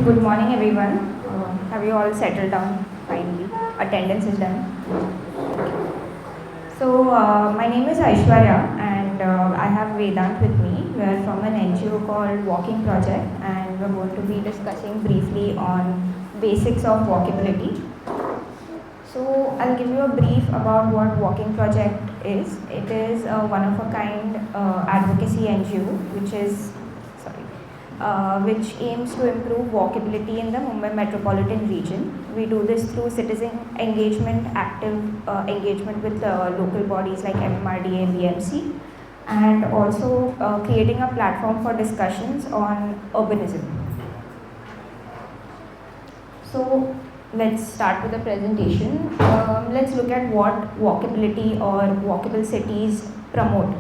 Good morning, everyone. Have you all settled down finally? Attendance is done. My name is Aishwarya, and I have Vedant with me. We are from an NGO called Walking Project, and we're going to be discussing briefly on basics of walkability. So, I'll give you a brief about what Walking Project is. It is a one-of-a-kind advocacy NGO, which aims to improve walkability in the Mumbai metropolitan region. We do this through citizen engagement, active engagement with local bodies like MMRDA and BMC, and also creating a platform for discussions on urbanism. So let's start with the presentation. Let's look at what walkability or walkable cities promote.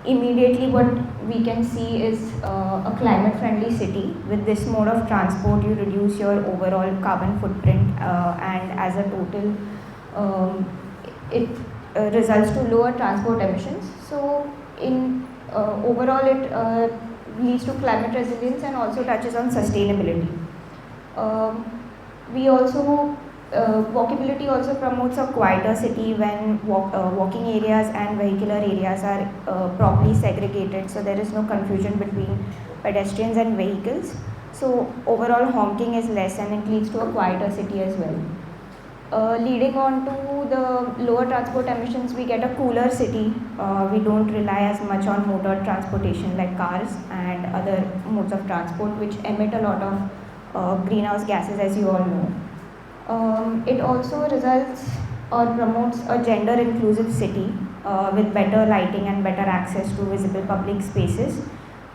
Immediately what we can see is a climate friendly city. With this mode of transport, you reduce your overall carbon footprint, and as a total it results to lower transport emissions. So in overall it leads to climate resilience and also touches on sustainability. Walkability also promotes a quieter city when walking areas and vehicular areas are properly segregated, so there is no confusion between pedestrians and vehicles. So overall honking is less and it leads to a quieter city as well. Leading on to the lower transport emissions, we get a cooler city. We don't rely as much on motor transportation like cars and other modes of transport which emit a lot of greenhouse gases, as you all know. It also results or promotes a gender inclusive city with better lighting and better access to visible public spaces.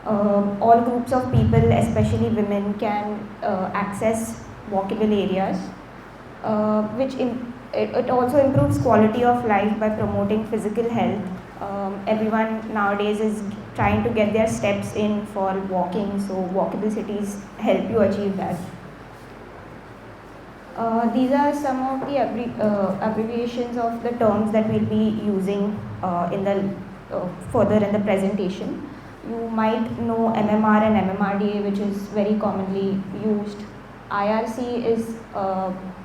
All groups of people, especially women, can access walkable areas, it also improves quality of life by promoting physical health. Everyone nowadays is trying to get their steps in for walking, so walkable cities help you achieve that. These are some of the abbreviations of the terms that we'll be using further in the presentation. You might know MMR and MMRDA, which is very commonly used. IRC is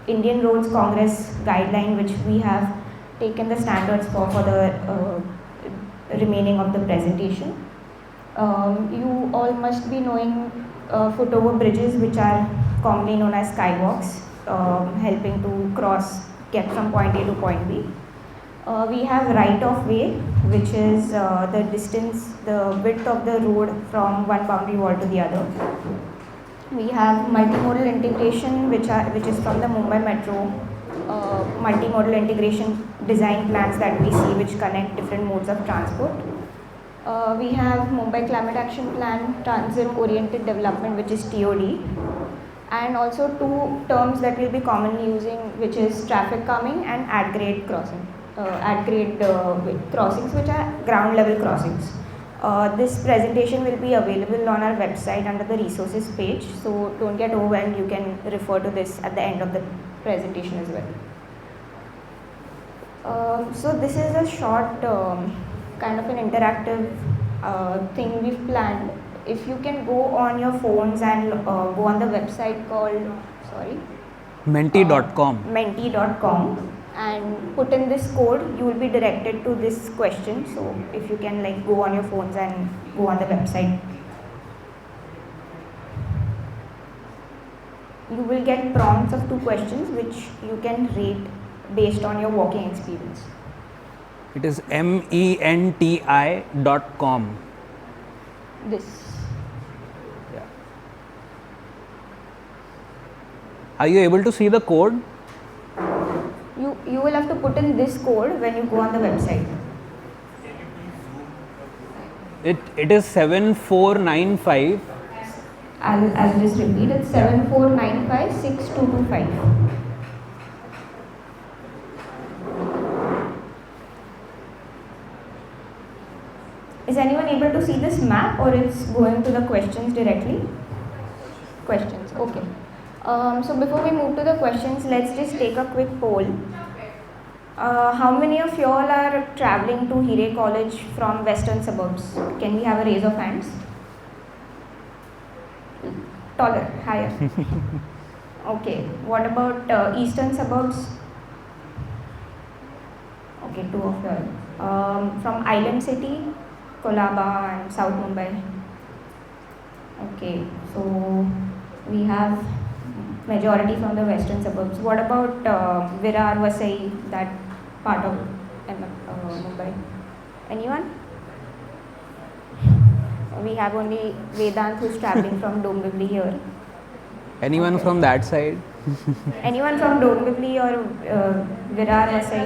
Indian Roads Congress guideline, which we have taken the standards for the remaining of the presentation. You all must be knowing footover bridges, which are commonly known as skywalks, helping to get from point A to point B. We have right of way, which is the width of the road from one boundary wall to the other. We have multimodal integration, which is from the Mumbai Metro multimodal integration design plans that we see, which connect different modes of transport. We have Mumbai Climate Action Plan, Transit Oriented Development, which is TOD, and also two terms that we'll be commonly using, which is traffic calming and at-grade crossings, which are ground level crossings. This presentation will be available on our website under the resources page, so don't get overwhelmed, you can refer to this at the end of the presentation as well. So this is a short kind of an interactive thing we've planned. If you can go on your phones and go on the website called menti.com and put in this code, you will be directed to this question. So if you can go on your phones and go on the website, you will get prompts of two questions which you can rate based on your walking experience. It is menti.com. This. Yeah. Are you able to see the code? You will have to put in this code when you go on the website. It is 7495. I'll just repeat it. 74956225. Is anyone able to see this map, or it's going to the questions directly? Questions, okay. So before we move to the questions, let's just take a quick poll. How many of you all are traveling to Hiray College from western suburbs? Can we have a raise of hands? Taller, higher. Okay. What about eastern suburbs? Okay, two of you. From Island City, Kolaba and South Mumbai. Okay, so we have majority from the western suburbs. What about Virar, Vasai, that part of Mumbai? Anyone? We have only Vedant who's traveling from Dombivli here. Anyone Okay. from that side? Anyone from Dombivli or Virar, Vasai?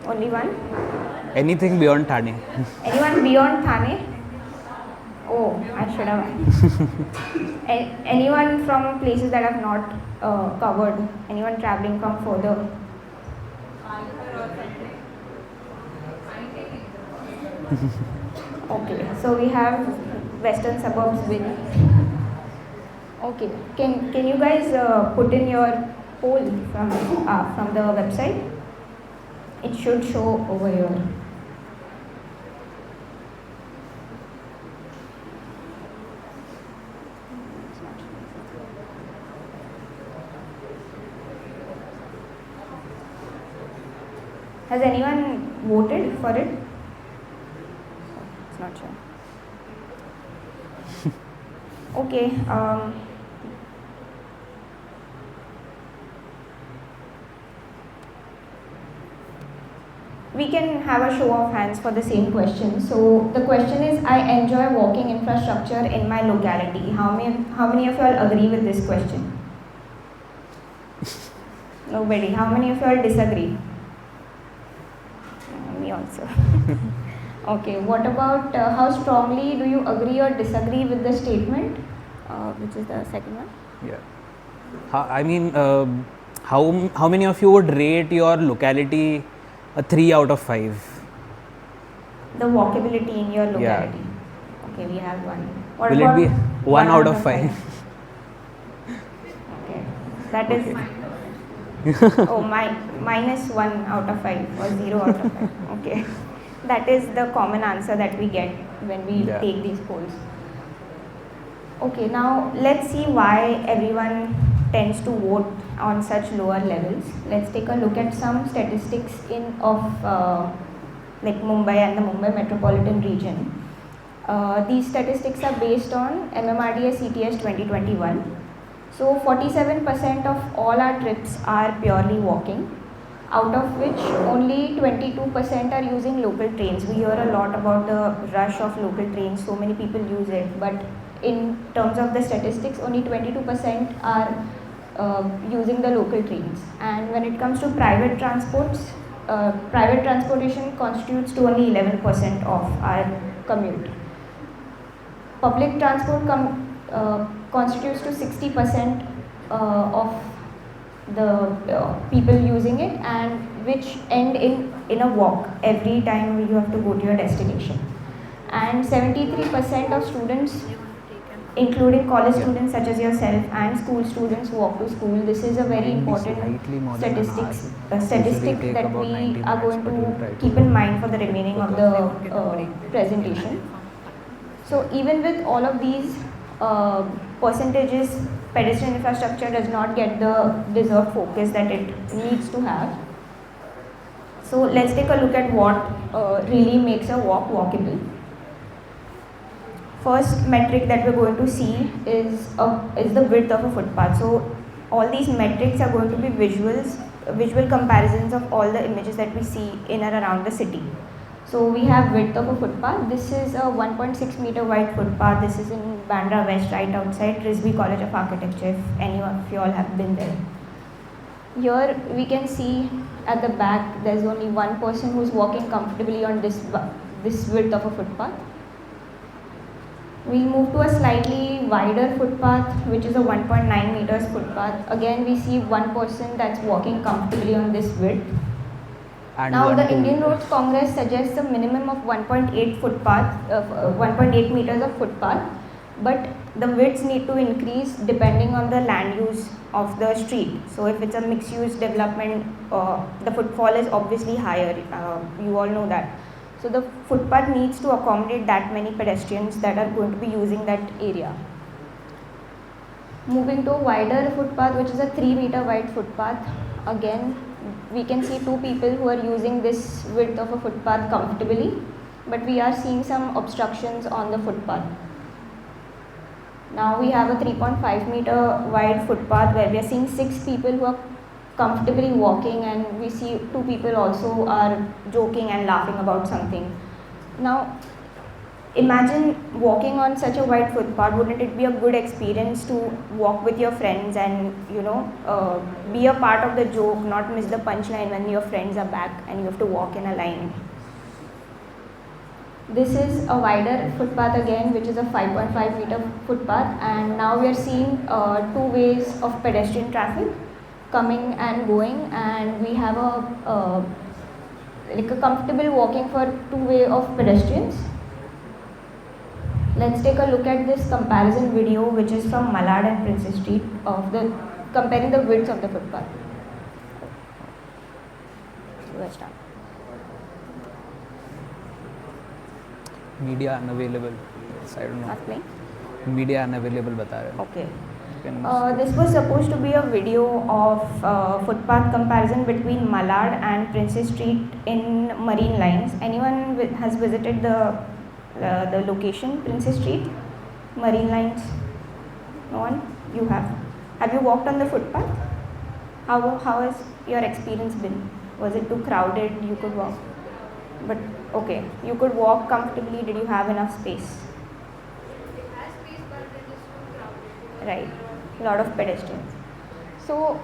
Only one? Anything beyond Thane? Anyone beyond Thane? Oh, I should have. Anyone from places that have not covered? Anyone traveling from further? Okay, so we have western suburbs with. Okay, can you guys put in your poll from the website? It should show over here. Has anyone voted for it? It's not sure. Okay. We can have a show of hands for the same question. So the question is, I enjoy walking infrastructure in my locality. How many of you all agree with this question? Nobody. How many of you all disagree? Me also. Okay. What about how strongly do you agree or disagree with the statement? Which is the second one? Yeah. How many of you would rate your locality a 3 out of 5? The walkability in your locality. Yeah. Okay, we have one. What Will about it be 1 out of 5? Okay. That is. Oh, minus 1 out of 5 or 0 out of 5. Okay. That is the common answer that we get when we take these polls. Okay, now let's see why everyone tends to vote on such lower levels. Let's take a look at some statistics of like Mumbai and the Mumbai metropolitan region. These statistics are based on MMRDA CTS 2021. So 47% of all our trips are purely walking, out of which only 22% are using local trains. We hear a lot about the rush of local trains, so many people use it, but in terms of the statistics, only 22% are using the local trains. And when it comes to private transports, private transportation constitutes to only 11% of our commute. Public transport constitutes to 60% of the people using it, and which end in a walk every time you have to go to your destination. And 73% of students, including college students such as yourself and school students, walk to school. This is a very important statistic that we are going to keep in mind for the remaining of the presentation. So even with all of these percentages, pedestrian infrastructure does not get the deserved focus that it needs to have. So let's take a look at what really makes a walk walkable. First metric that we're going to see is the width of a footpath. So all these metrics are going to be visual comparisons of all the images that we see in and around the city. So we have width of a footpath. This is a 1.6 meter wide footpath. This is in Bandra West, right outside Risby College of Architecture, if any of you all have been there. Here we can see at the back there's only one person who's walking comfortably on this width of a footpath. We move to a slightly wider footpath, which is a 1.9 meters footpath. Again, we see one person that's walking comfortably on this width. And now, the Indian Roads Congress suggests a minimum of 1.8 footpath, 1.8 meters of footpath, but the widths need to increase depending on the land use of the street. So, if it's a mixed-use development, the footfall is obviously higher. You all know that. So the footpath needs to accommodate that many pedestrians that are going to be using that area. Moving to a wider footpath, which is a 3-meter wide footpath. Again, we can see two people who are using this width of a footpath comfortably, but we are seeing some obstructions on the footpath. Now we have a 3.5-meter wide footpath where we are seeing 6 people who are comfortably walking, and we see 2 people also are joking and laughing about something. Now, imagine walking on such a wide footpath. Wouldn't it be a good experience to walk with your friends and be a part of the joke, not miss the punchline when your friends are back and you have to walk in a line? This is a wider footpath again, which is a 5.5-meter footpath, and now we are seeing 2 ways of pedestrian traffic coming and going, and we have a comfortable walking for 2 way of pedestrians. Let's take a look at this comparison video, which is from Malad and Princess Street, of comparing the widths of the footpath. Let's start. Media unavailable. I don't know. Not playing? Media unavailable बता रहे हैं. Okay. This was supposed to be a video of footpath comparison between Malad and Princess Street in Marine Lines. Anyone has visited the location, Princess Street, Marine Lines? No one? You have. Have you walked on the footpath? How has your experience been? Was it too crowded? You could walk, but okay, you could walk comfortably. Did you have enough space? It has space, but it is too crowded. Right, a lot of pedestrians. So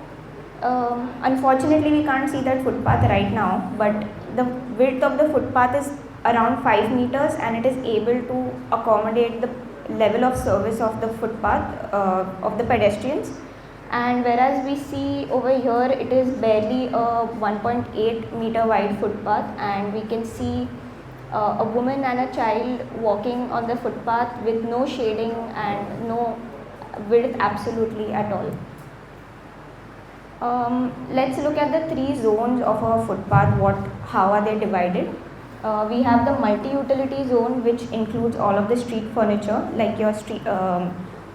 unfortunately we can't see that footpath right now, but the width of the footpath is around 5 meters and it is able to accommodate the level of service of the footpath of the pedestrians. And whereas we see over here it is barely a 1.8 meter wide footpath, and we can see a woman and a child walking on the footpath with no shading and no width absolutely at all. Let's look at the 3 zones of a footpath. How are they divided? We have the multi-utility zone, which includes all of the street furniture like your street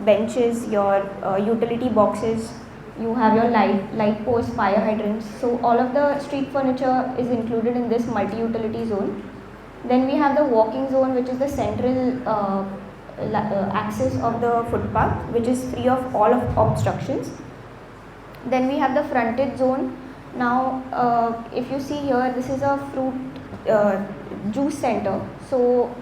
benches, your utility boxes. You have your light posts, fire hydrants. So all of the street furniture is included in this multi-utility zone. Then we have the walking zone, which is the central axis of the footpath, which is free of all of obstructions. Then we have the frontage zone. Now if you see here, this is a fruit juice center. So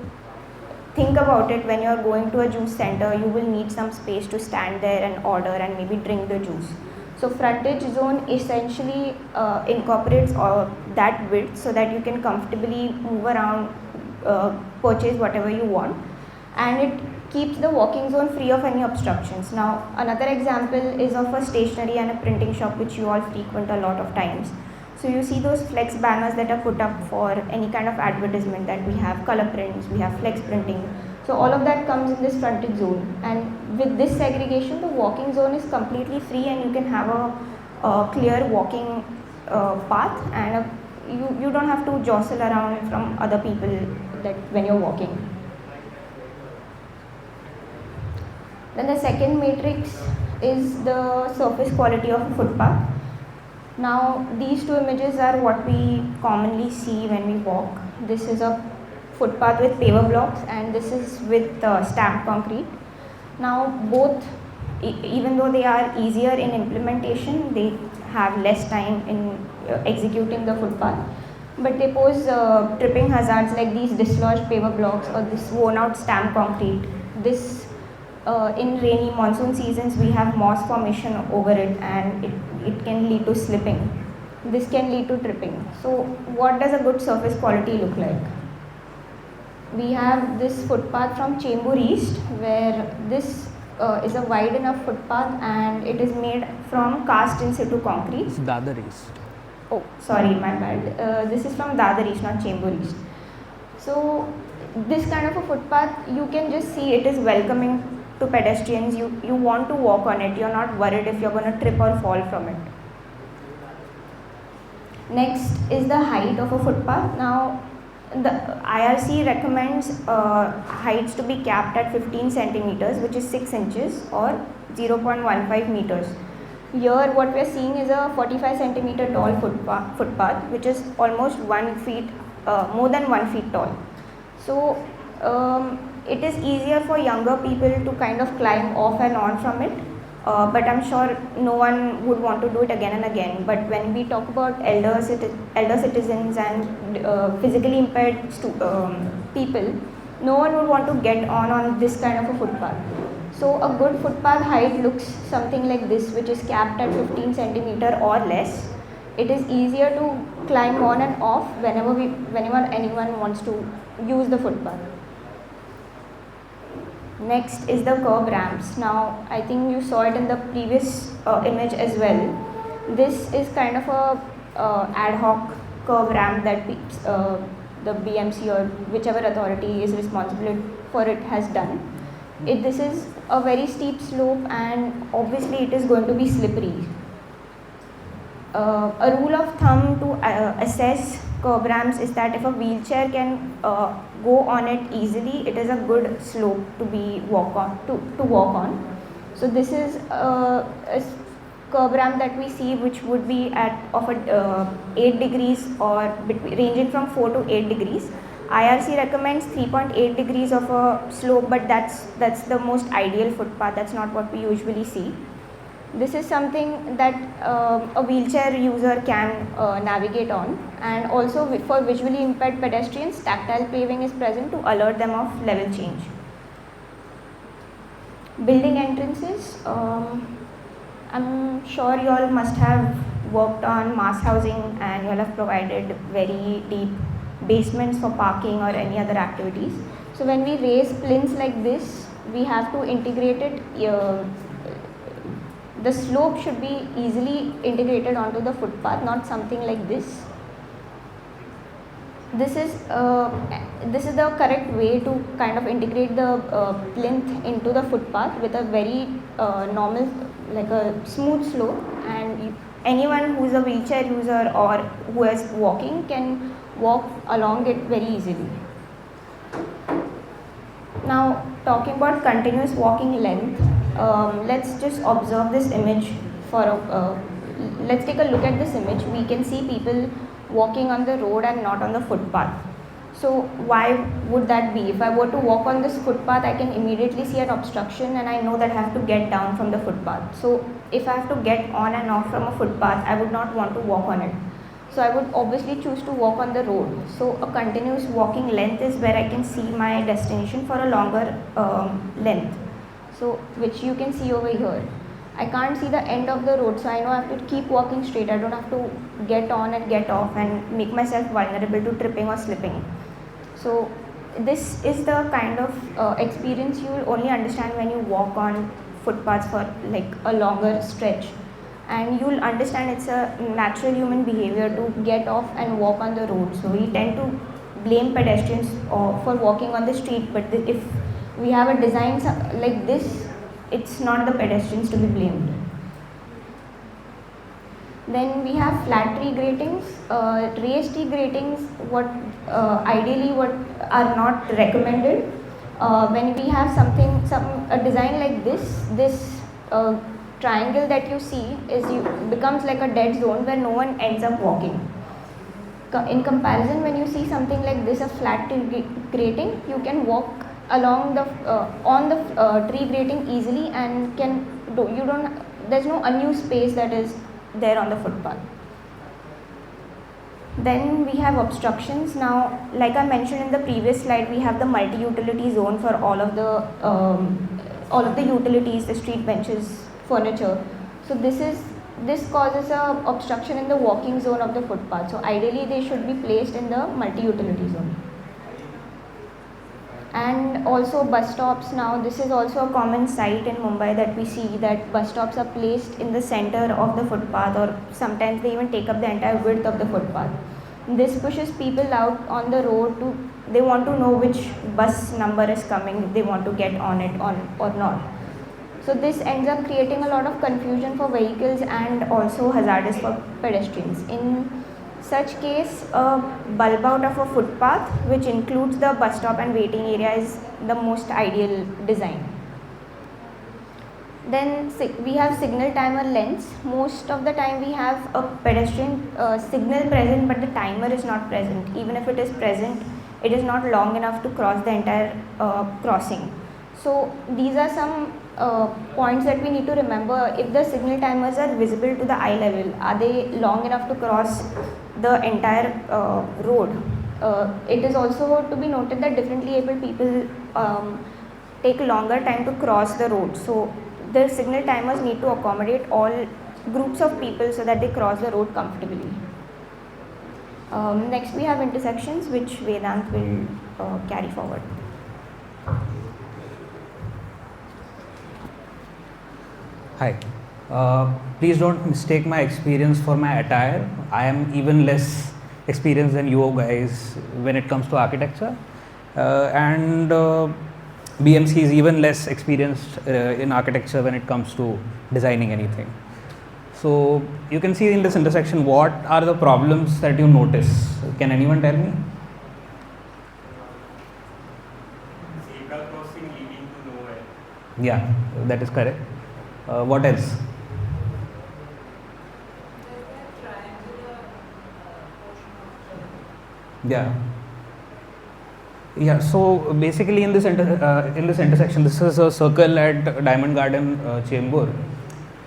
think about it, when you are going to a juice center, you will need some space to stand there and order and maybe drink the juice. So frontage zone essentially incorporates that width so that you can comfortably move around, purchase whatever you want, and it keeps the walking zone free of any obstructions. Now another example is of a stationery and a printing shop, which you all frequent a lot of times. So you see those flex banners that are put up for any kind of advertisement, that we have color prints, we have flex printing. So all of that comes in this frontage zone, and with this segregation the walking zone is completely free and you can have a clear walking path, and you don't have to jostle around from other people that when you're walking. Then the second matrix is the surface quality of a footpath. Now these 2 images are what we commonly see when we walk. This is a footpath with paver blocks and this is with stamped concrete. Now both, even though they are easier in implementation, they have less time in executing the footpath, but they pose tripping hazards like these dislodged paver blocks or this worn out stamped concrete. This in rainy monsoon seasons we have moss formation over it, and it can lead to slipping. This can lead to tripping. So what does a good surface quality look like? We have this footpath from Chembur East, where this is a wide enough footpath and it is made from cast in situ concrete. It's Dadar East. Oh, sorry, my bad. This is from Dadar East, not Chembur East. So this kind of a footpath, you can just see it is welcoming to pedestrians. You want to walk on it. You're not worried if you're going to trip or fall from it. Next is the height of a footpath. Now The IRC recommends heights to be capped at 15 centimeters, which is 6 inches or 0.15 meters. Here what we are seeing is a 45 centimeter tall footpath, which is almost 1 feet, more than 1 feet tall. So it is easier for younger people to kind of climb off and on from it. But I'm sure no one would want to do it again and again. But when we talk about elder citizens and physically impaired people, no one would want to get on this kind of a footpath. So a good footpath height looks something like this, which is capped at 15 centimeter or less. It is easier to climb on and off whenever anyone wants to use the footpath. Next is the curb ramps. Now I think you saw it in the previous image as well. This is kind of a ad hoc curb ramp that the BMC or whichever authority is responsible for it has done. This is a very steep slope and obviously it is going to be slippery. A rule of thumb to assess curb ramps is that if a wheelchair can go on it easily, it is a good slope to walk on. So this is a curb ramp that we see, which would be at 8 degrees or ranging from 4 to 8 degrees. IRC recommends 3.8 degrees of a slope, but that's the most ideal footpath. That's not what we usually see. This is something that a wheelchair user can navigate on, and also for visually impaired pedestrians, tactile paving is present to alert them of level change. Building entrances, I'm sure you all must have worked on mass housing and you all have provided very deep basements for parking or any other activities. So when we raise plinths like this, we have to integrate it. The slope should be easily integrated onto the footpath, not something like this. This is the correct way to kind of integrate the plinth into the footpath with a very normal, like a smooth slope, and anyone who is a wheelchair user or who is walking can walk along it very easily. Now talking about continuous walking length, let's just observe this image let's take a look at this image. We can see people walking on the road and not on the footpath. So why would that be? If I were to walk on this footpath, I can immediately see an obstruction and I know that I have to get down from the footpath. So if I have to get on and off from a footpath, I would not want to walk on it. So I would obviously choose to walk on the road. So a continuous walking length is where I can see my destination for a longer length. So which you can see over here. I can't see the end of the road, so I know I have to keep walking straight. I don't have to get on and get off and make myself vulnerable to tripping or slipping. So this is the kind of experience you will only understand when you walk on footpaths for like a longer stretch. And you will understand it's a natural human behavior to get off and walk on the road. So we tend to blame pedestrians for walking on the street, but if we have a design like this, it's not the pedestrians to be blamed. Then we have flat tree gratings. Raised tree gratings, ideally what are not recommended. When we have a design like this triangle that you see becomes like a dead zone where no one ends up walking. In comparison, when you see something like this, a flat tree grating, you can walk along on the tree grating easily and there's no unused space that is there on the footpath. Then we have obstructions. Now, like I mentioned in the previous slide, we have the multi-utility zone for all of the utilities, the street benches, furniture. So this causes a obstruction in the walking zone of the footpath. So ideally they should be placed in the multi-utility zone. And also bus stops. Now this is also a common sight in Mumbai that we see, that bus stops are placed in the center of the footpath, or sometimes they even take up the entire width of the footpath. This pushes people out on the road they want to know which bus number is coming, they want to get on it or not. So this ends up creating a lot of confusion for vehicles and also hazardous for pedestrians. In such case, a bulb out of a footpath, which includes the bus stop and waiting area, is the most ideal design. Then we have signal timer lens. Most of the time we have a pedestrian signal present, but the timer is not present. Even if it is present, it is not long enough to cross the entire crossing. So these are some points that we need to remember. If the signal timers are visible to the eye level, are they long enough to cross the entire road? It is also to be noted that differently able people take longer time to cross the road. So the signal timers need to accommodate all groups of people so that they cross the road comfortably. Next we have intersections, which Vedant will carry forward. Hi. Please don't mistake my experience for my attire. I am even less experienced than you guys when it comes to architecture, and BMC is even less experienced in architecture when it comes to designing anything. So you can see in this intersection, what are the problems that you notice? Can anyone tell me? Zebra crossing leading to nowhere. Yeah, that is correct. What else? There's that triangular portion of the Yeah. Yeah. So basically, in this intersection, this is a circle at Diamond Garden, Chembur.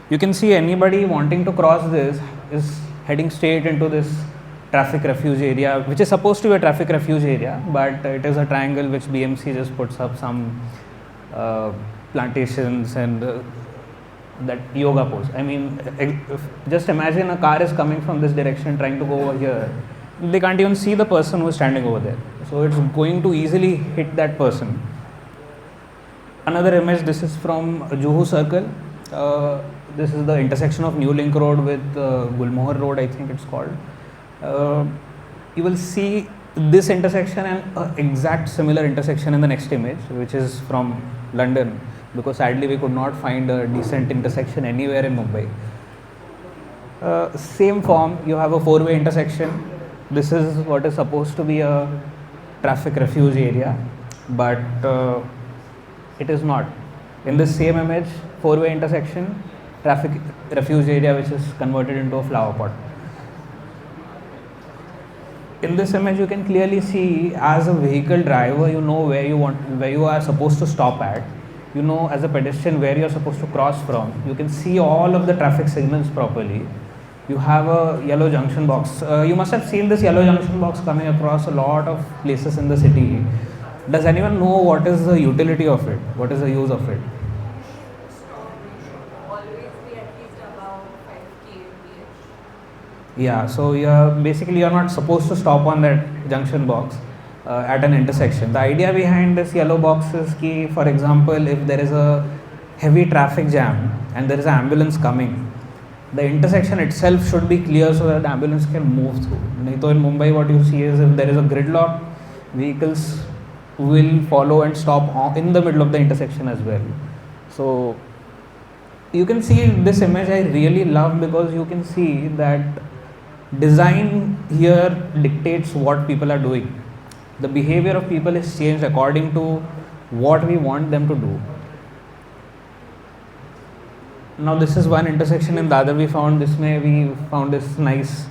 You can see anybody wanting to cross this is heading straight into this traffic refuge area, which is supposed to be a traffic refuge area, but it is a triangle which BMC just puts up some plantations and that yoga pose. I mean, just imagine a car is coming from this direction trying to go over here. They can't even see the person who is standing over there. So it's going to easily hit that person. Another image, this is from Juhu Circle. This is the intersection of New Link Road with Gulmohar Road, I think it's called. You will see this intersection and exact similar intersection in the next image, which is from London, because sadly we could not find a decent intersection anywhere in Mumbai. Same form, you have a four-way intersection. This is what is supposed to be a traffic refuge area, but it is not. In this same image, four-way intersection, traffic refuge area which is converted into a flower pot. In this image, you can clearly see, as a vehicle driver, you know where you are supposed to stop at. You know, as a pedestrian, where you are supposed to cross from. You can see all of the traffic signals properly. You have a yellow junction box. You must have seen this yellow junction box coming across a lot of places in the city. Does anyone know what is the utility of it? What is the use of it? always be at least about 5 kmph. Yeah, so basically you're not supposed to stop on that junction box at an intersection. The idea behind this yellow box is ki, for example, if there is a heavy traffic jam and there is an ambulance coming, the intersection itself should be clear so that the ambulance can move through. So in Mumbai, what you see is, if there is a gridlock, vehicles will follow and stop in the middle of the intersection as well. So you can see this image I really love, because you can see that design here dictates what people are doing. The behavior of people is changed according to what we want them to do. Now this is one intersection in Dadar we found. We found this nice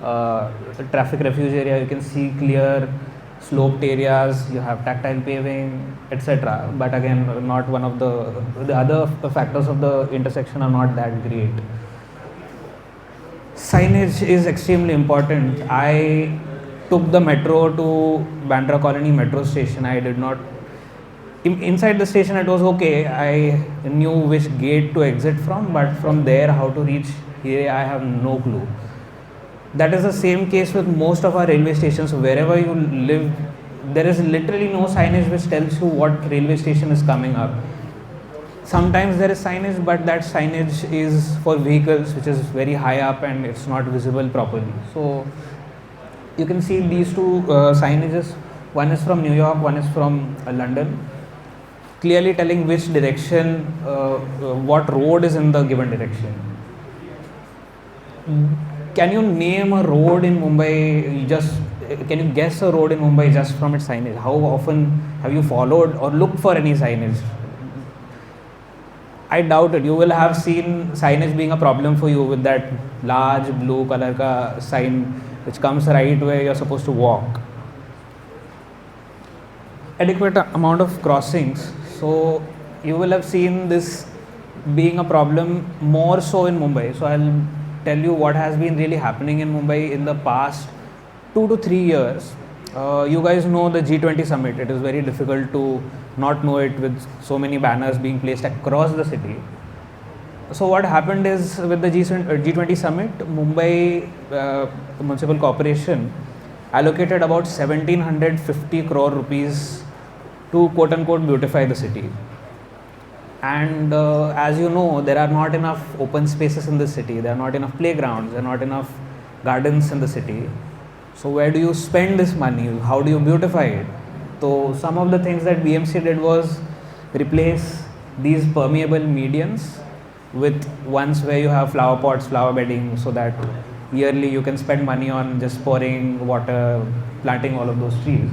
traffic refuge area. You can see clear sloped areas, you have tactile paving, etc. But again, not one of the other factors of the intersection are not that great. Signage is extremely important. I took the metro to Bandra Colony metro station. I did not inside the station it was okay. I knew which gate to exit from, but from there how to reach here I have no clue. That is the same case with most of our railway stations. Wherever you live, there is literally no signage which tells you what railway station is coming up. Sometimes there is signage, but that signage is for vehicles which is very high up and it's not visible properly. So you can see these two signages. One is from New York, one is from London, clearly telling which direction, what road is in the given direction. Can you name a road in Mumbai? Can you guess a road in Mumbai just from its signage? How often have you followed or looked for any signage? I doubt it. You will have seen signage being a problem for you with that large blue color ka sign which comes right where you're supposed to walk. Adequate amount of crossings. So you will have seen this being a problem more so in Mumbai. So I'll tell you what has been really happening in Mumbai in the past 2 to 3 years. You guys know the G20 summit. It is very difficult to not know it with so many banners being placed across the city. So what happened is with the G20 summit, Mumbai Municipal Corporation allocated about 1750 crore rupees to quote unquote beautify the city. And as you know, there are not enough open spaces in the city, there are not enough playgrounds, there are not enough gardens in the city. So where do you spend this money? How do you beautify it? So some of the things that BMC did was replace these permeable medians with ones where you have flower pots, flower bedding, so that yearly you can spend money on just pouring water, planting all of those trees.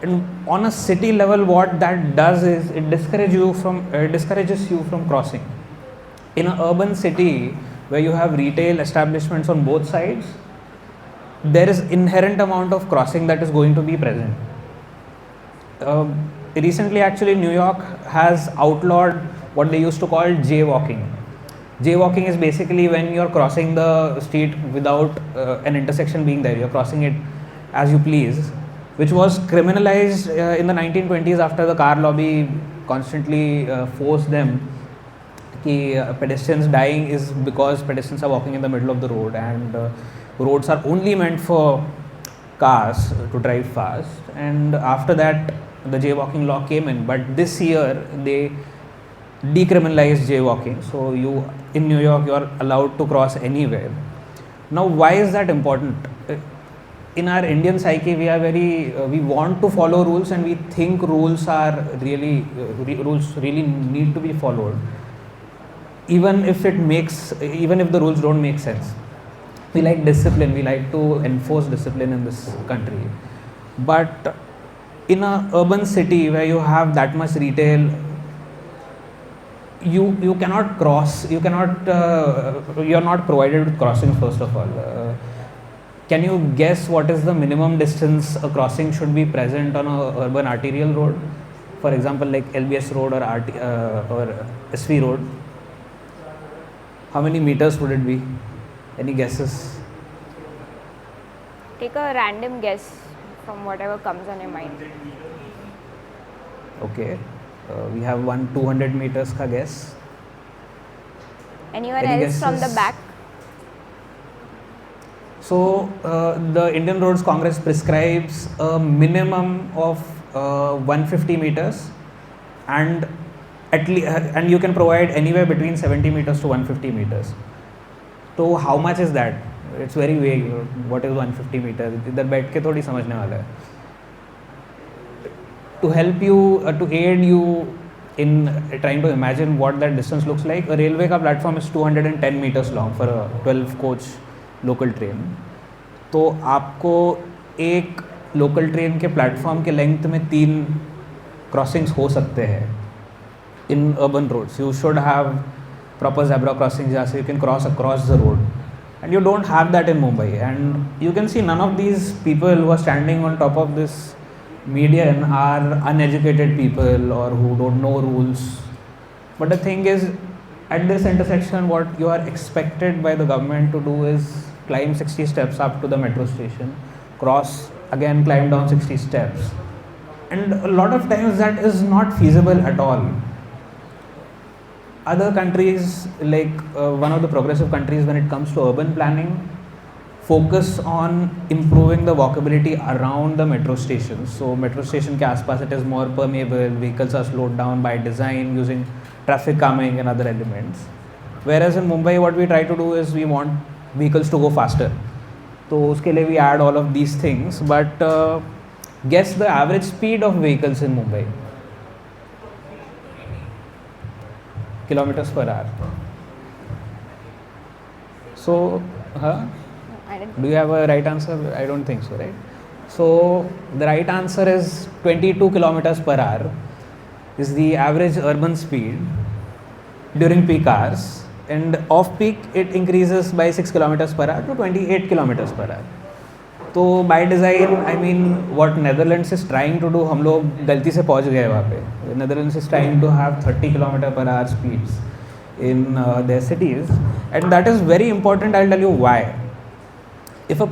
And on a city level, what that does is it discourages you from crossing. In an urban city where you have retail establishments on both sides, there is inherent amount of crossing that is going to be present. Recently, actually, New York has outlawed what they used to call jaywalking. Jaywalking is basically when you're crossing the street without an intersection being there. You're crossing it as you please, which was criminalized in the 1920s after the car lobby constantly forced them that pedestrians dying is because pedestrians are walking in the middle of the road, and roads are only meant for cars to drive fast. And after that, the jaywalking law came in, but this year they decriminalized jaywalking. So in New York, you are allowed to cross anywhere. Now, why is that important? In our Indian psyche, we want to follow rules, and we think rules really need to be followed, even if the rules don't make sense. We like discipline. We like to enforce discipline in this country. But in a urban city where you have that much retail, you cannot cross. You're not provided with crossing. First of all, can you guess what is the minimum distance a crossing should be present on a urban arterial road? For example, like LBS road or SV road. How many meters would it be? Any guesses? Take a random guess from whatever comes on your mind. Okay. We have 200 meters ka guess. Anyone Any else from the guesses? back? So the Indian Roads Congress prescribes a minimum of 150 meters, and and you can provide anywhere between 70 meters to 150 meters. So how much is that? It's very vague. What is 150 meters? इधर बैठ के थोड़ी समझने वाला है. To help you, to aid you in trying to imagine what that distance looks like, a railway ka platform is 210 meters long for a 12 coach local train. तो आपको एक लोकल ट्रेन के प्लेटफॉर्म के लेंथ में 3 crossings हो सकते हैं in urban roads. You should have proper zebra crossing जहाँ से you can cross across the road, and you don't have that in Mumbai. And you can see none of these people who are standing on top of this median are uneducated people or who don't know rules. But the thing is, at this intersection, what you are expected by the government to do is climb 60 steps up to the metro station, cross again, climb down 60 steps, and a lot of times that is not feasible at all. Other countries, like one of the progressive countries when it comes to urban planning, focus on improving the walkability around the metro stations. So metro station के आसपास it is more permeable, vehicles are slowed down by design using traffic calming and other elements. Whereas in Mumbai, what we try to do is we want vehicles to go faster. तो उसके लिए we add all of these things. But guess the average speed of vehicles in Mumbai? Kilometers per hour. So, I didn't. Do you have a right answer? I don't think so, right? So the right answer is 22 kilometers per hour is the average urban speed during peak hours, and off peak it increases by 6 kilometers per hour to 28 kilometers per hour. तो by design I mean what Netherlands is trying to do, हम लोग गलती से पहुंच गए वहाँ पे. Netherlands is trying to have 30 kilometre per hour speeds in their cities, and that is very important. I'll tell you why. If a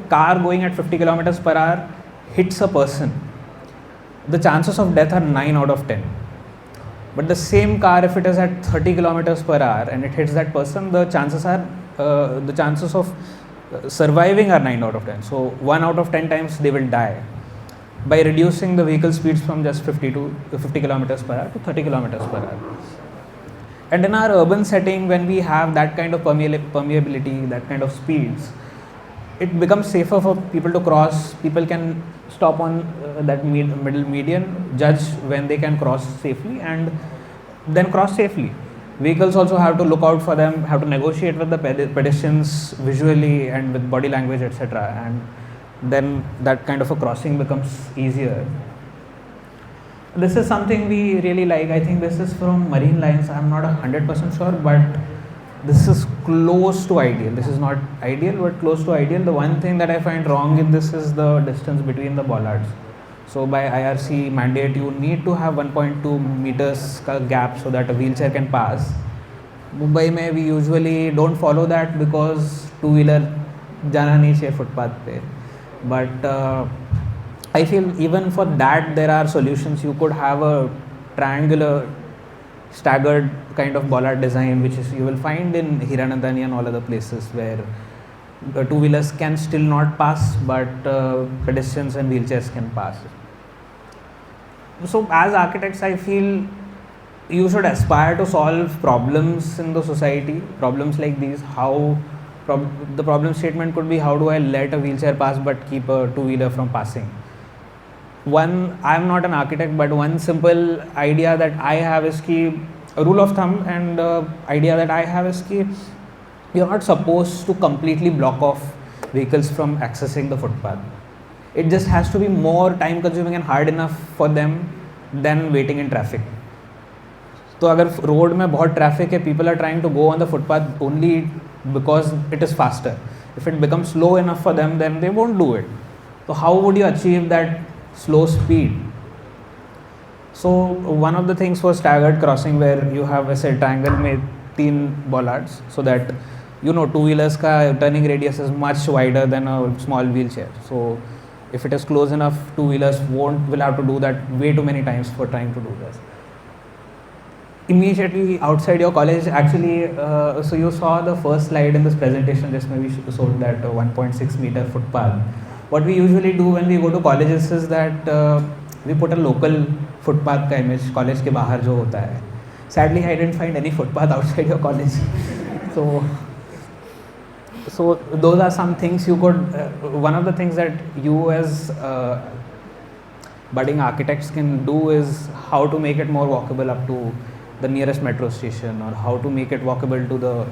car going at 50 kilometers per hour hits a person, the chances of death are 9 out of 10. But the same car, if it is at 30 kilometers per hour and it hits that person, the chances of surviving are 9 out of 10. So 1 out of 10 times they will die by reducing the vehicle speeds from just 50 kilometers per hour to 30 kilometers per hour. And in our urban setting, when we have that kind of permeability, that kind of speeds, it becomes safer for people to cross. People can stop on that middle median, judge when they can cross safely, and then cross safely. Vehicles also have to look out for them, have to negotiate with the pedestrians visually and with body language, etc. And then that kind of a crossing becomes easier. This is something we really like. I think this is from Marine Lines. I'm not 100% sure, but this is close to ideal. This is not ideal, but close to ideal. The one thing that I find wrong in this is the distance between the bollards. So by IRC mandate, you need to have 1.2 meters ka gap so that a wheelchair can pass. Mumbai mein we usually don't follow that because two-wheeler jana nahi chahiye footpath pe. But I feel even for that there are solutions. You could have a triangular staggered kind of bollard design, which is you will find in Hiranandani and all other places where two-wheelers can still not pass, but pedestrians and wheelchairs can pass. So as architects, I feel you should aspire to solve problems in the society, problems like these. The problem statement could be, how do I let a wheelchair pass but keep a two-wheeler from passing? I'm not an architect, but one simple idea that I have is a rule of thumb, and idea that I have is you're not supposed to completely block off vehicles from accessing the footpath. It just has to be more time consuming and hard enough for them than waiting in traffic. तो अगर road में बहुत traffic है, people are trying to go on the footpath only because it is faster. If it becomes slow enough for them, then they won't do it. So how would you achieve that slow speed? So one of the things was staggered crossing, where you have a triangle में 3 bollards, so that two-wheelers का turning radius is much wider than a small wheelchair. So if it is close enough, two-wheelers will have to do that way too many times for trying to do this. Immediately outside your college, actually, so you saw the first slide in this presentation, just maybe showed that 1.6 meter footpath. What we usually do when we go to colleges is that we put a local footpath का image college के बाहर जो होता है. Sadly, I didn't find any footpath outside your college. So those are some things you could. One of the things that you as budding architects can do is how to make it more walkable up to the nearest metro station, or how to make it walkable to the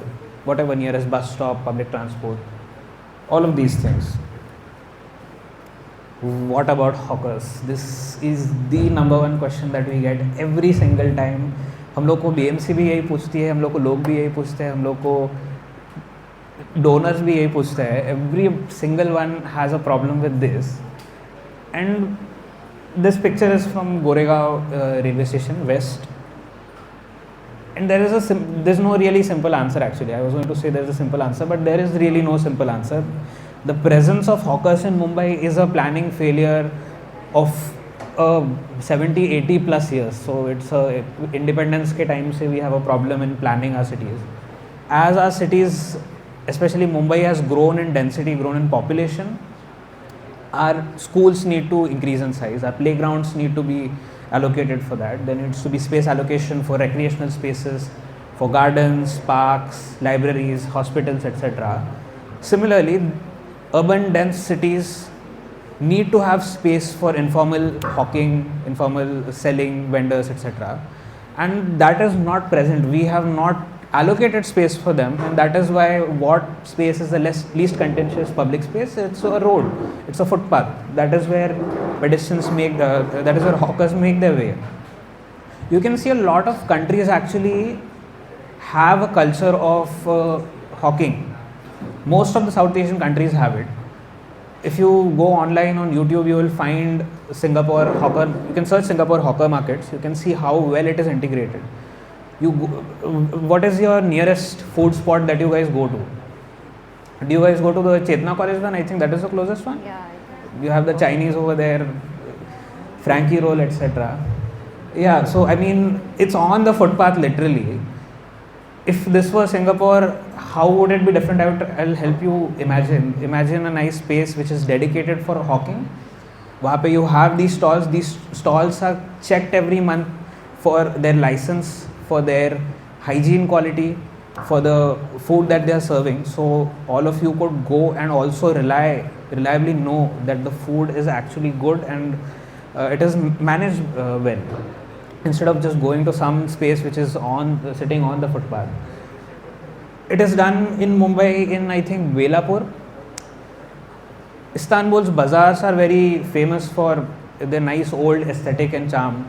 whatever nearest bus stop, public transport, all of these things. What about hawkers? This is the number one question that we get every single time. हम लोग को BMC भी यही पूछती है, हम लोग को लोग भी यही पूछते हैं, हम लोग को donors भी यही पूछते हैं. Every single one has a problem with this. And this picture is from Goregaon railway station west. And there's no really simple answer actually. I was going to say there's a simple answer, but there is really no simple answer. The presence of hawkers in Mumbai is a planning failure of 70-80 plus years. So it's independence के time से we have a problem in planning our cities. As our cities, especially Mumbai, has grown in density, grown in population, our schools need to increase in size. Our playgrounds need to be allocated for that. There needs to be space allocation for recreational spaces, for gardens, parks, libraries, hospitals, etc. Similarly, urban dense cities need to have space for informal hawking, informal selling, vendors, etc. And that is not present. We have not allocated space for them, and that is why what space is the least contentious public space? It's a road, it's a footpath. That is where pedestrians that is where hawkers make their way. You can see a lot of countries actually have a culture of hawking. Most of the South Asian countries have it. If you go online on YouTube, you will find Singapore hawker. You can search Singapore hawker markets. You can see how well it is integrated. What is your nearest food spot that you guys go to? Do you guys go to the Chetna College one? I think that is the closest one. Yeah, I think. You have the Chinese over there, Frankie roll, etc. Yeah, so I mean, it's on the footpath literally. If this was Singapore, how would it be different? I'll help you imagine. Imagine a nice space which is dedicated for hawking. वहाँ पे you have these stalls. These stalls are checked every month for their license, for their hygiene quality, for the food that they are serving. So all of you could go and also reliably know that the food is actually good and it is managed well, instead of just going to some space which is sitting on the footpath. It is done in Mumbai, in I think Belapur. Istanbul's bazaars are very famous for their nice old aesthetic and charm.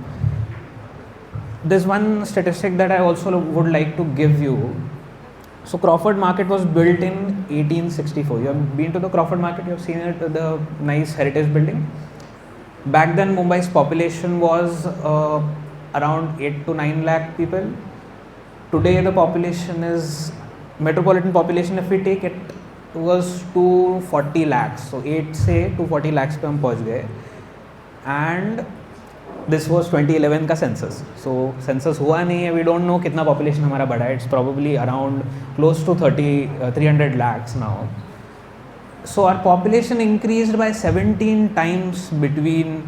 There's one statistic that I also would like to give you. So Crawford Market was built in 1864. You have been to the Crawford Market, you have seen it, the nice heritage building. Back then Mumbai's population was around 8 to 9 lakh people. Today the population is, metropolitan population if we take it, was 240 lakhs. So 8 से 240 lakhs पे हम पहुँच गए. And this was 2011 का census. So census हुआ नहीं है, we don't know कितना population हमारा बढ़ा है. It's probably around close to 300 lakhs now. So our population increased by 17 times between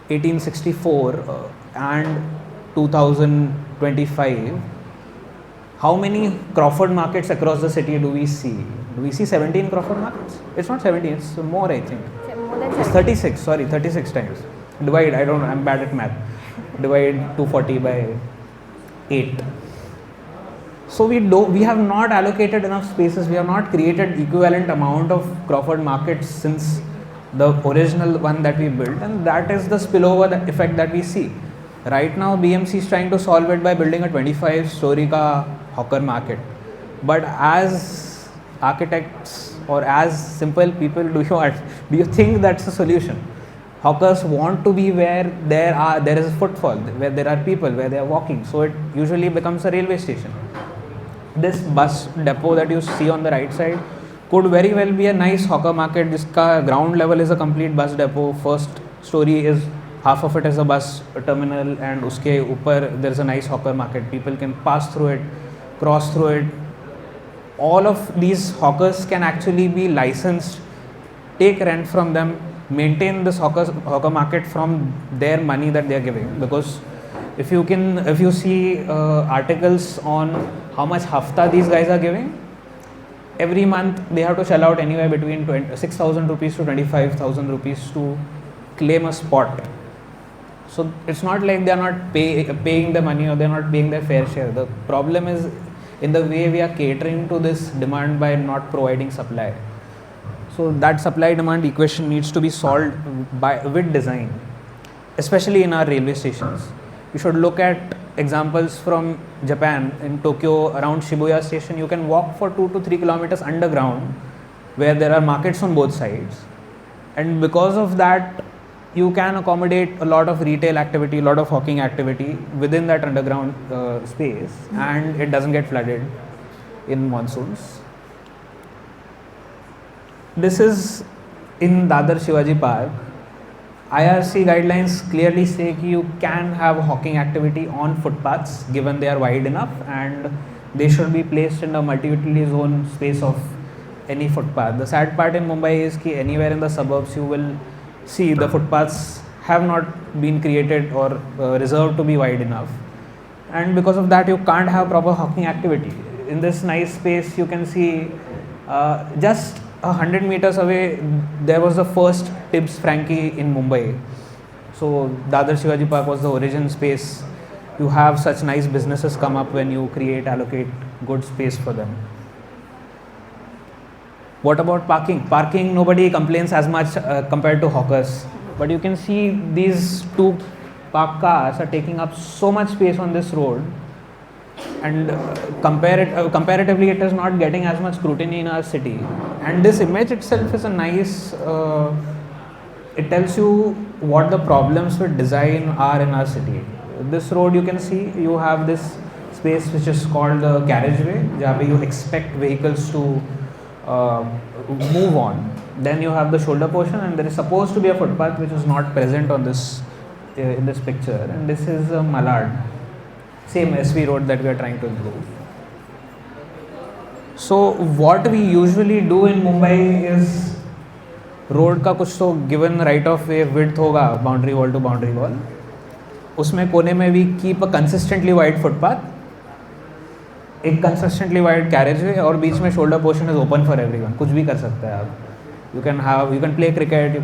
1864 and 2025. How many Crawford markets across the city do we see? Do we see 17 Crawford markets? It's not 17, it's more I think. More than It's 36, sorry, 36 times. Divide, I'm bad at math. Divide 240 by 8. So we have not allocated enough spaces, we have not created equivalent amount of Crawford markets since the original one that we built, and that is the spillover effect that we see. Right now BMC is trying to solve it by building a 25-story hawker market. But as architects or as simple people, do you think that's the solution? Hawkers want to be where there is a footfall, where there are people, where they are walking. So it usually becomes a railway station. This bus depot that you see on the right side could very well be a nice hawker market. This ground level is a complete bus depot. First story is, half of it is a bus terminal, and uske upar there is a nice hawker market. People can pass through it, cross through it. All of these hawkers can actually be licensed, take rent from them, maintain this hawker market from their money that they are giving. Because if you see articles on how much hafta these guys are giving, every month they have to shell out anywhere between 6,000 rupees to 25,000 rupees to claim a spot. So it's not like they are not paying the money or they are not paying their fair share. The problem is in the way we are catering to this demand by not providing supply. So that supply demand equation needs to be solved with design, especially in our railway stations. You should look at examples from Japan. In Tokyo, around Shibuya station, you can walk for 2 to 3 kilometers underground where there are markets on both sides. And because of that, you can accommodate a lot of retail activity, a lot of hawking activity within that underground space, and it doesn't get flooded in monsoons. This is in Dadar Shivaji Park. IRC guidelines clearly say that you can have hawking activity on footpaths given they are wide enough, and they should be placed in a multi-utility zone space of any footpath. The sad part in Mumbai is that anywhere in the suburbs you will see the footpaths have not been created or reserved to be wide enough, and because of that you can't have proper hawking activity. In this nice space you can see just 100 meters away there was the first Tibbs Frankie in Mumbai. So Dadar Shivaji Park was the origin space. You have such nice businesses come up when you allocate good space for them. What about parking? Parking, nobody complains as much compared to hawkers. But you can see these two parked cars are taking up so much space on this road, and comparatively it is not getting as much scrutiny in our city. And this image itself is a nice, it tells you what the problems with design are in our city. This road, you can see you have this space which is called the carriageway, where you expect vehicles to move on. Then you have the shoulder portion, and there is supposed to be a footpath which is not present on this in this picture, and this is a Mallard, same SV road that we are trying to improve. So what we usually do in Mumbai is road का कुछ तो given right of way width होगा boundary wall to boundary wall, उसमें कोने में भी keep a consistently wide footpath, एक consistently wide carriageway, और बीच में shoulder portion is open for everyone, कुछ भी कर सकते हैं आप. You can play cricket,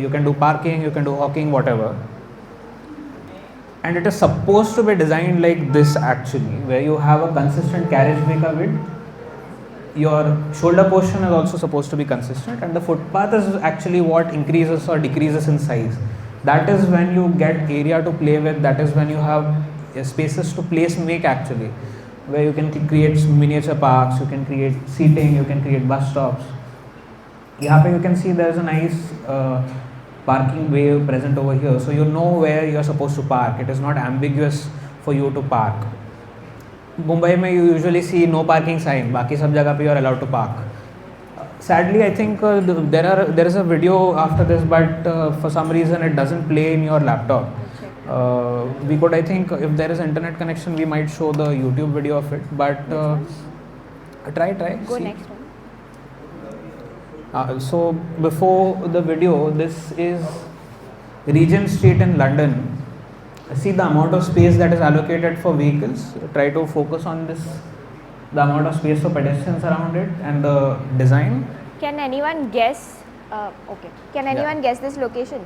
you can do parking, you can do hawking, whatever. And it is supposed to be designed like this actually, where you have a consistent carriageway ka width. Your shoulder portion is also supposed to be consistent, and the footpath is actually what increases or decreases in size. That is when you get area to play with. That is when you have spaces to place make actually, where you can create miniature parks, you can create seating, you can create bus stops. यहाँ पे you can see there is a nice parking way present over here, so you know where you are supposed to park. It is not ambiguous for you to park. Mumbai में you usually see no parking sign, बाकी सब जगह पे you are allowed to park. Sadly, I think there is a video after this, but for some reason it doesn't play in your laptop. We could, I think, if there is internet connection, we might show the YouTube video of it. But try. Go see. next one. So before the video, this is Regent Street in London. See the amount of space that is allocated for vehicles. Try to focus on this, the amount of space for pedestrians around it, and the design. Can anyone guess? Can anyone guess this location?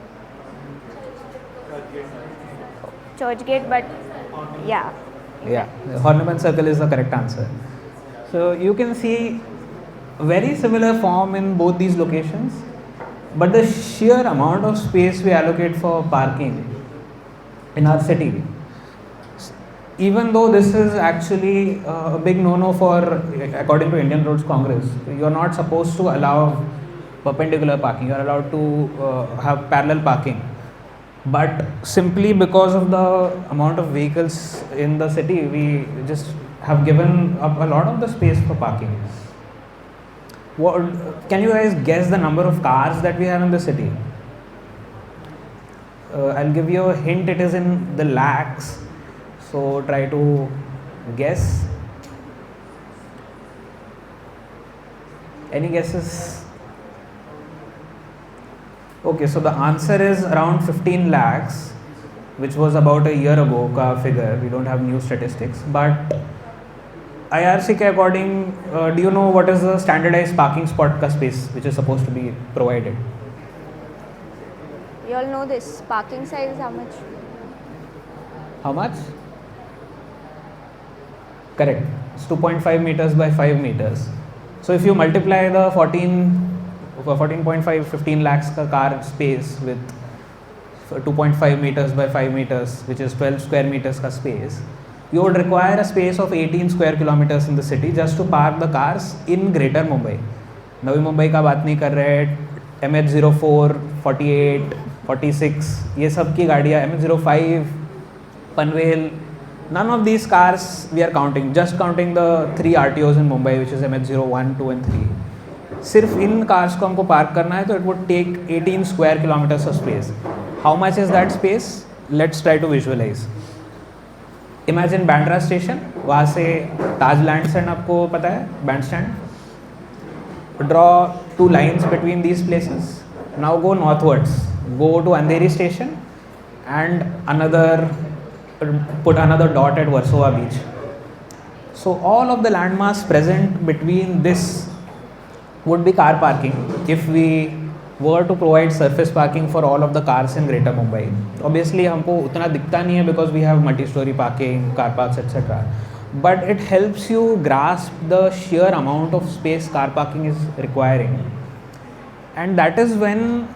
Churchgate, but yeah. Yeah, Horniman Circle is the correct answer. So you can see very similar form in both these locations, but the sheer amount of space we allocate for parking in our city, even though this is actually a big no-no for, according to Indian Roads Congress, you are not supposed to allow perpendicular parking, you are allowed to have parallel parking. But simply because of the amount of vehicles in the city, we just have given up a lot of the space for parking. Can you guys guess the number of cars that we have in the city? I'll give you a hint, it is in the lakhs, so try to guess. Any guesses? Okay, so the answer is around 15 lakhs, which was about a year ago ka figure. We don't have new statistics, but IRC के according, do you know what is the standardized parking spot का space which is supposed to be provided? You all know this. Parking size is how much? How much? Correct. It's 2.5 meters by 5 meters. So if you multiply the 14.5, 15 lakhs ka car space with 2.5 meters by 5 meters, which is 12 square meters ka space, you would require a space of 18 square kilometers in the city just to park the cars in Greater Mumbai. Navi Mumbai का बात नहीं कर रहे हैं. MH04, 48, 46, ये सब की गाड़ियाँ, MH05, Panvel, none of these cars we are counting, just counting the 3 RTOs in Mumbai, which is MH01, 2 and 3. सिर्फ इन कार्स को हमको पार्क करना है, तो it would take 18 square kilometers of space. How much is that space? Let's try to visualize. Imagine Bandra station, वहाँ से ताज land stand आपको पता है, band stand. Draw 2 lines between these places. Now go northwards, go to Andheri station and put another dot at Warsaw Beach. So all of the landmass present between this would be car parking if we were to provide surface parking for all of the cars in Greater Mumbai. Obviously हमको उतना दिखता नहीं है because we have multi-story parking, car parks, etc. but it helps you grasp the sheer amount of space car parking is requiring. And that is when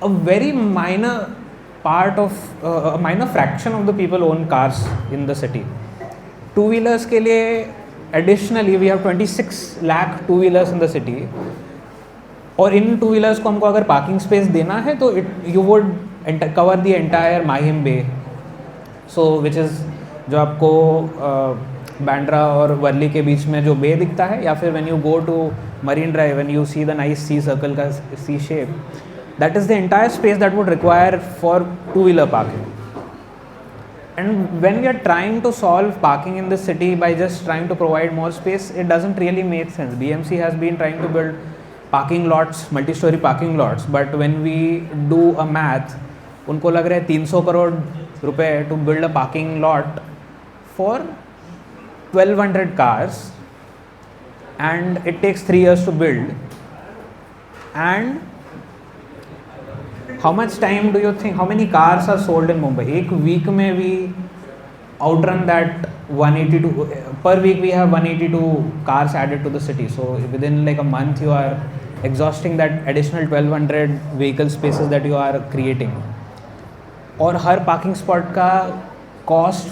a very minor part of a minor fraction of the people own cars in the city. Two wheelers के लिए additionally we have 26 lakh two wheelers in the city, और इन two wheelers को हमको अगर parking space देना है तो you would cover the entire Mahim bay, so which is जो आपको बांद्रा और वर्ली के बीच में जो बे दिखता है, या फिर when you go to Marine Drive when you see the nice sea circle का C shape, that is the entire space that would require for two wheeler parking. And when we are trying to solve parking in the city by just trying to provide more space, it doesn't really make sense. BMC has been trying to build parking lots, multi-story parking lots, but when we do a math, उनको लग रहा है 300 करोड़ रुपए to build a parking lot for 1200 cars, and it takes 3 years to build. And how much time do you think, how many cars are sold in Mumbai? एक week में we outrun that 182, per week we have 182 cars added to the city. So within like a month you are exhausting that additional 1200 vehicle spaces that you are creating. और हर parking spot का cost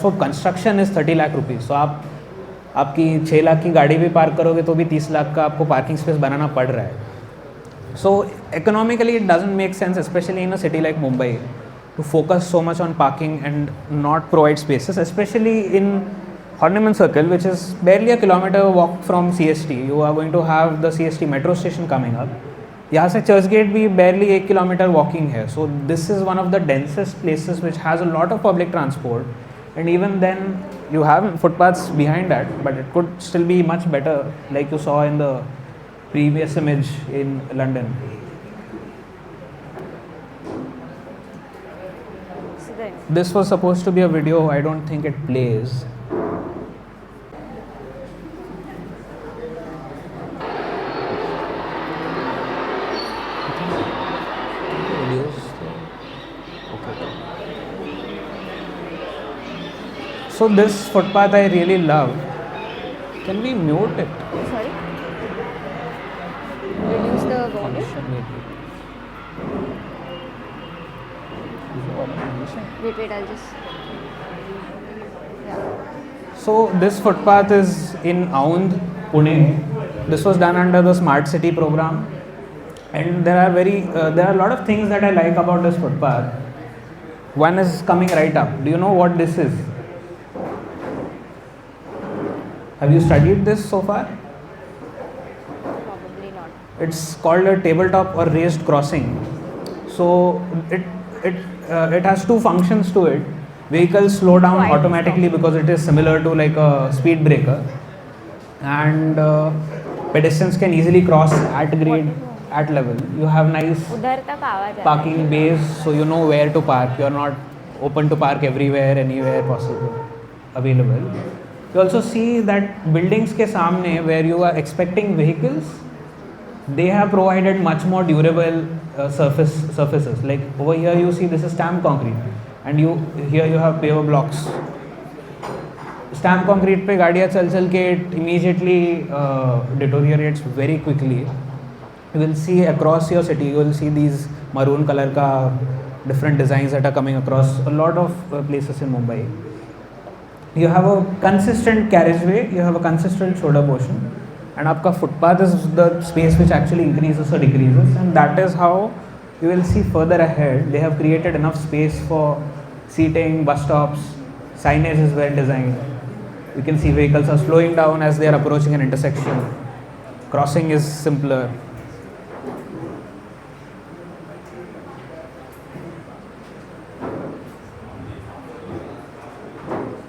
for construction is 30 lakh rupees. So आप आपकी 6 लाख की गाड़ी भी park करोगे तो भी 30 लाख का आपको पार्किंग स्पेस बनाना पड़ रहा है. So economically it doesn't make sense, especially in a city like Mumbai, to focus so much on parking and not provide spaces, especially in Horniman Circle, which is barely a kilometer walk from CST. You are going to have the CST metro station coming up. यहाँ से church gate भी barely 1 kilometer walking है. So this is one of the densest places which has a lot of public transport, and even then you have footpaths behind that, but it could still be much better, like you saw in the previous image in London. This was supposed to be a video. I don't think it plays. So this footpath I really love. Can we mute it? Sorry? Reduce the volume. Wait, I'll just. Yeah. So this footpath is in Aund, Pune. This was done under the Smart City program, and there are a lot of things that I like about this footpath. One is coming right up. Do you know what this is? Have you studied this so far? Probably not. It's called a tabletop or raised crossing. So it has two functions to it. Vehicles slow down automatically because it is similar to like a speed breaker, and pedestrians can easily cross at grade, at level. You have nice उधर तक आवाज parking bays, so you know where to park. You are not open to park everywhere, anywhere possible, available. You also see that buildings के सामने where you are expecting vehicles, they have provided much more durable surfaces. Like over here you see this is stamped concrete, and here you have paver blocks. Stamped concrete पे गाड़ियाँ चल के it immediately deteriorates very quickly. You will see across your city, you will see these maroon color का different designs that are coming across a lot of places in Mumbai. You have a consistent carriageway, you have a consistent shoulder portion, and आपका footpath is the space which actually increases or decreases, and that is how you will see further ahead. They have created enough space for seating, bus stops, signage is well designed. You can see vehicles are slowing down as they are approaching an intersection. Crossing is simpler.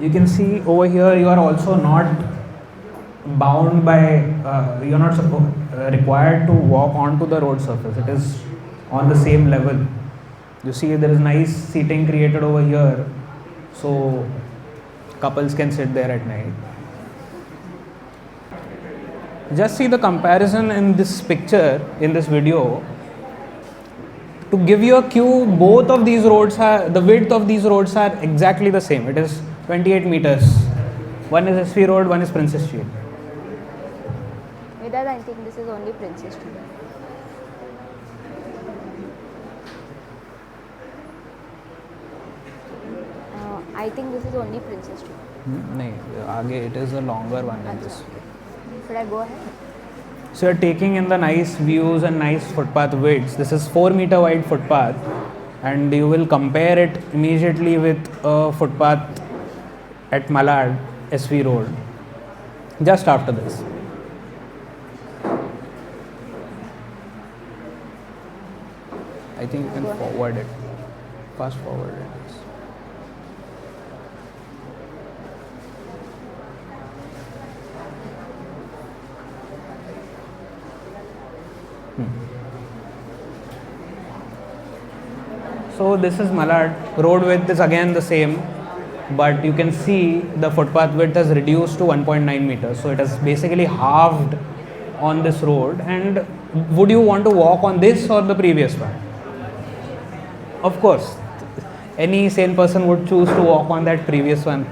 You can see over here you are also not bound by, you are not required to walk onto the road surface. It is on the same level. You see there is nice seating created over here, so couples can sit there at night. Just see the comparison in this picture, in this video. To give you a cue, both of these roads are, the width of these roads are exactly the same. It is 28 meters. One is SV Road, one is Princess Street. Vedad, I think this is only Princess Street. I think this is only Princess Street. No, it is a longer one than this. Should I go ahead? So you're taking in the nice views and nice footpath widths. This is 4-meter wide footpath, and you will compare it immediately with a footpath at Malad, SV Road, just after this. I think you can forward it, fast forward it. So this is Malad. Road width is again the same, but you can see the footpath width has reduced to 1.9 meters. So it has basically halved on this road. And would you want to walk on this or the previous one? Of course, any sane person would choose to walk on that previous one,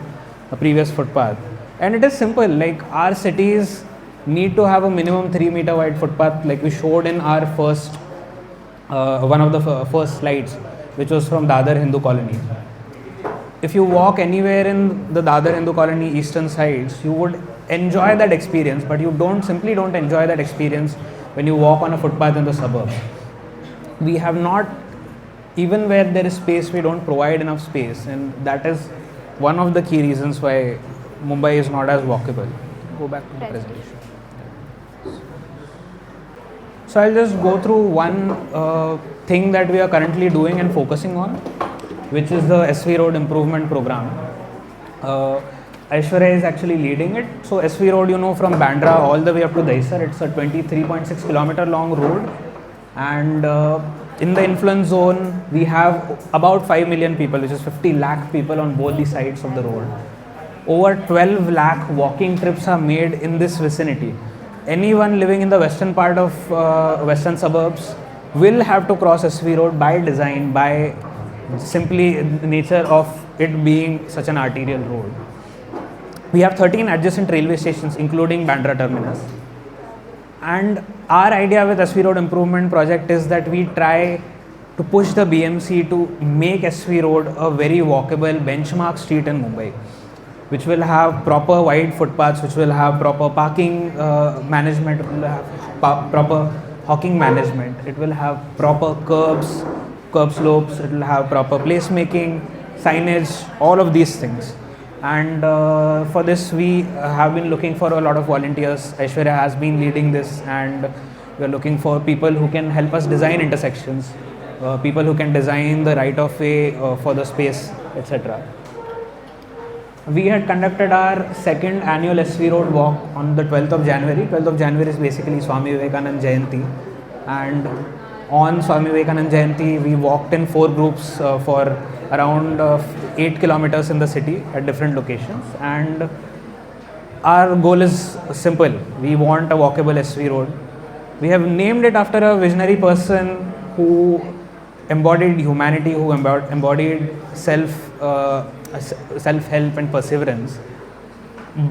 the previous footpath. And it is simple, like our cities need to have a minimum 3-meter wide footpath, like we showed in our first, one of the first slides, which was from Dadar Hindu Colony. If you walk anywhere in the Dadar Hindu Colony eastern sides, you would enjoy that experience, but you simply don't enjoy that experience when you walk on a footpath in the suburbs. We have not, even where there is space, we don't provide enough space, and that is one of the key reasons why Mumbai is not as walkable. Go back to the presentation. So I'll just go through one thing that we are currently doing and focusing on, which is the SV Road Improvement Program. Aishwarya is actually leading it. So SV Road, you know, from Bandra all the way up to Dahisar, it's a 23.6 kilometer long road, and in the influence zone we have about 5 million people, which is 50 lakh people on both the sides of the road. Over 12 lakh walking trips are made in this vicinity. Anyone living in the western part of western suburbs will have to cross SV Road by design, by simply the nature of it being such an arterial road. We have 13 adjacent railway stations, including Bandra terminus. And our idea with SV Road Improvement Project is that we try to push the BMC to make SV Road a very walkable benchmark street in Mumbai, which will have proper wide footpaths, which will have proper parking management, it will have proper hawking management, it will have proper curbs, curb slopes, it will have proper placemaking, signage, all of these things. And for this we have been looking for a lot of volunteers. Aishwarya has been leading this, and we are looking for people who can help us design intersections, people who can design the right of way for the space, etc. We had conducted our second annual SV Road walk on the 12th of January. 12th of January is basically Swami Vivekanand Jayanti, and on Swami Vivekanand Jayanti we walked in 4 groups for around 8 kilometers in the city at different locations, and our goal is simple. We want a walkable SV Road. We have named it after a visionary person who embodied humanity, who embodied self-help and perseverance.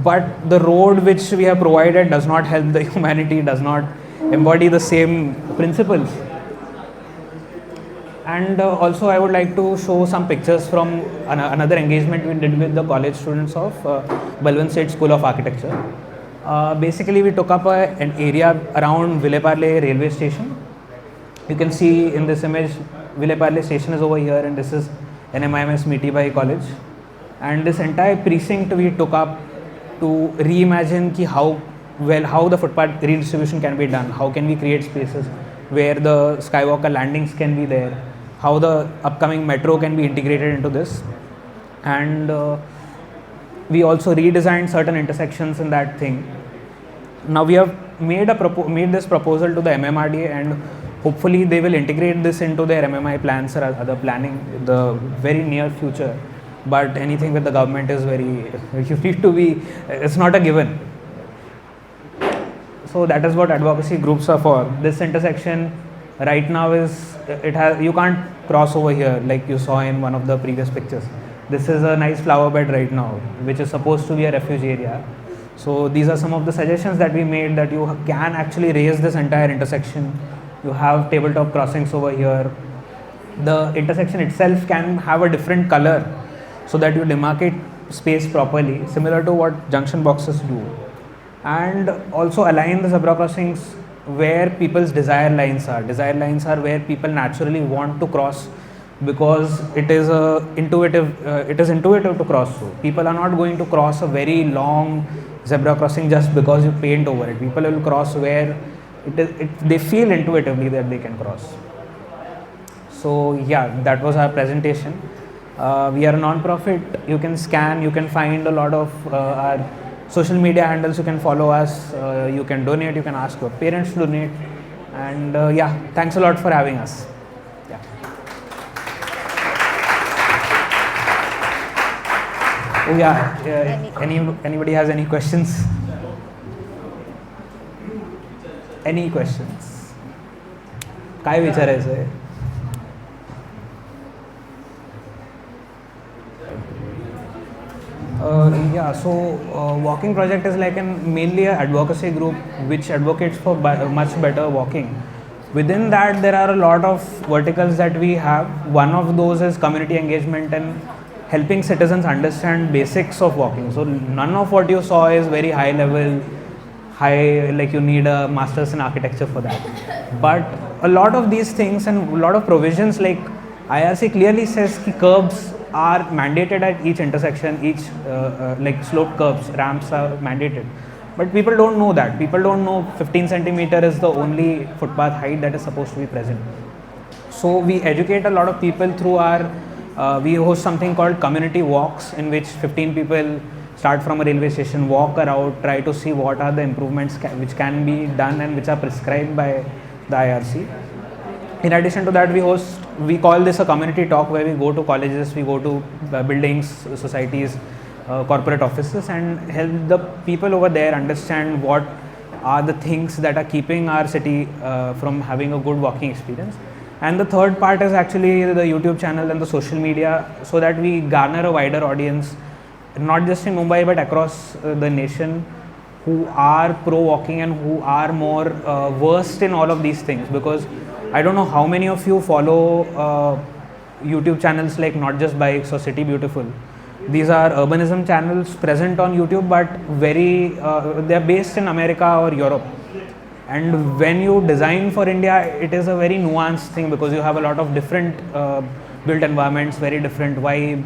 But the road which we have provided does not help the humanity, does not embody the same principles. And also I would like to show some pictures from another engagement we did with the college students of Balwant State School of Architecture. Basically we took up an area around Vileparle railway station. You can see in this image Vileparle station is over here, and this is NMIMS Mitibai College. And this entire precinct we took up to reimagine how the footpath redistribution can be done, how can we create spaces where the skywalker landings can be there, how the upcoming metro can be integrated into this. And we also redesigned certain intersections in that thing. Now we have made this proposal to the MMRDA, and hopefully they will integrate this into their MMI plans or other planning in the very near future. But anything with the government is you need to be, it's not a given. So that is what advocacy groups are for. This intersection right now you can't cross over here like you saw in one of the previous pictures. This is a nice flower bed right now, which is supposed to be a refuge area. So these are some of the suggestions that we made, that you can actually raise this entire intersection. You have tabletop crossings over here. The intersection itself can have a different color so that you demarcate space properly, similar to what junction boxes do. And also align the zebra crossings where people's desire lines are. Desire lines are where people naturally want to cross, because it is intuitive to cross through. People are not going to cross a very long zebra crossing just because you paint over it. People will cross where they feel intuitively that they can cross. So yeah, that was our presentation. We are a non-profit. You can scan, you can find a lot of our social media handles, you can follow us, you can donate, you can ask your parents to donate. And yeah, thanks a lot for having us. Yeah. Oh yeah, anybody has any questions? Any questions? काय विचारायचं आहे? Yeah, so walking project is like mainly an advocacy group which advocates for much better walking. Within that, there are a lot of verticals that we have. One of those is community engagement and helping citizens understand basics of walking. So none of what you saw is very high level, like you need a master's in architecture for that. But a lot of these things and a lot of provisions, like IRC clearly says that curbs are mandated at each intersection, each like slope curbs, ramps are mandated. But people don't know that. People don't know 15 centimeter is the only footpath height that is supposed to be present. So we educate a lot of people through our, we host something called community walks, in which 15 people start from a railway station, walk around, try to see what are the improvements which can be done and which are prescribed by the IRC. In addition to that, we call this a community talk, where we go to colleges, we go to buildings, societies, corporate offices, and help the people over there understand what are the things that are keeping our city from having a good walking experience. And the third part is actually the YouTube channel and the social media, so that we garner a wider audience, not just in Mumbai but across the nation, who are pro walking and who are more versed in all of these things. Because I don't know how many of you follow YouTube channels like Not Just Bikes or City Beautiful. These are urbanism channels present on YouTube, but they are based in America or Europe. And when you design for India, it is a very nuanced thing, because you have a lot of different built environments, very different vibe,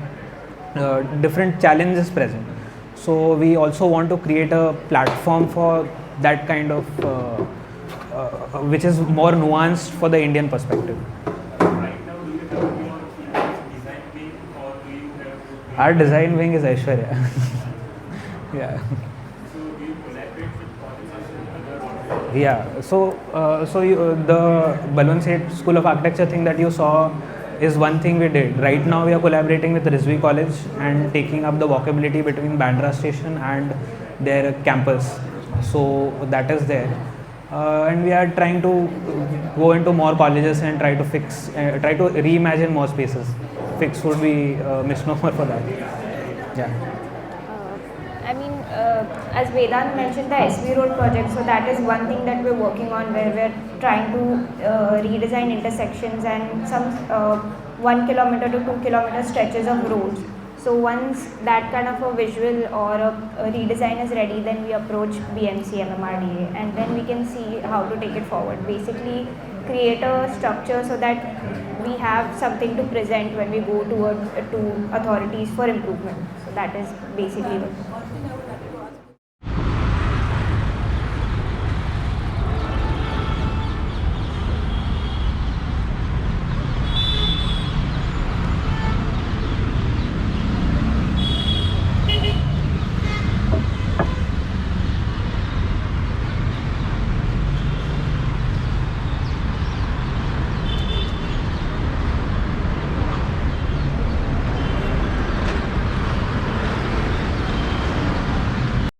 different challenges present. So we also want to create a platform for that kind of which is more nuanced for the Indian perspective. Right now, do you have your design wing, or do you have? Our design wing is Aishwarya. Yeah. So do you collaborate with colleges and other? Yeah. So the Baliram School of Architecture thing that you saw is one thing we did. Right now we are collaborating with Rizvi College and taking up the walkability between Bandra station and their campus. So that is there. And we are trying to go into more colleges and try to reimagine more spaces. Fix would be a misnomer for that. Yeah. As Vedant mentioned, the SV Road project, so that is one thing that we're working on, where we're trying to redesign intersections and some 1 kilometer to 2 kilometer stretches of roads. So once that kind of a visual or a redesign is ready, then we approach BMC, MMRDA, and then we can see how to take it forward. Basically, create a structure so that we have something to present when we go to authorities for improvement. So that is basically what.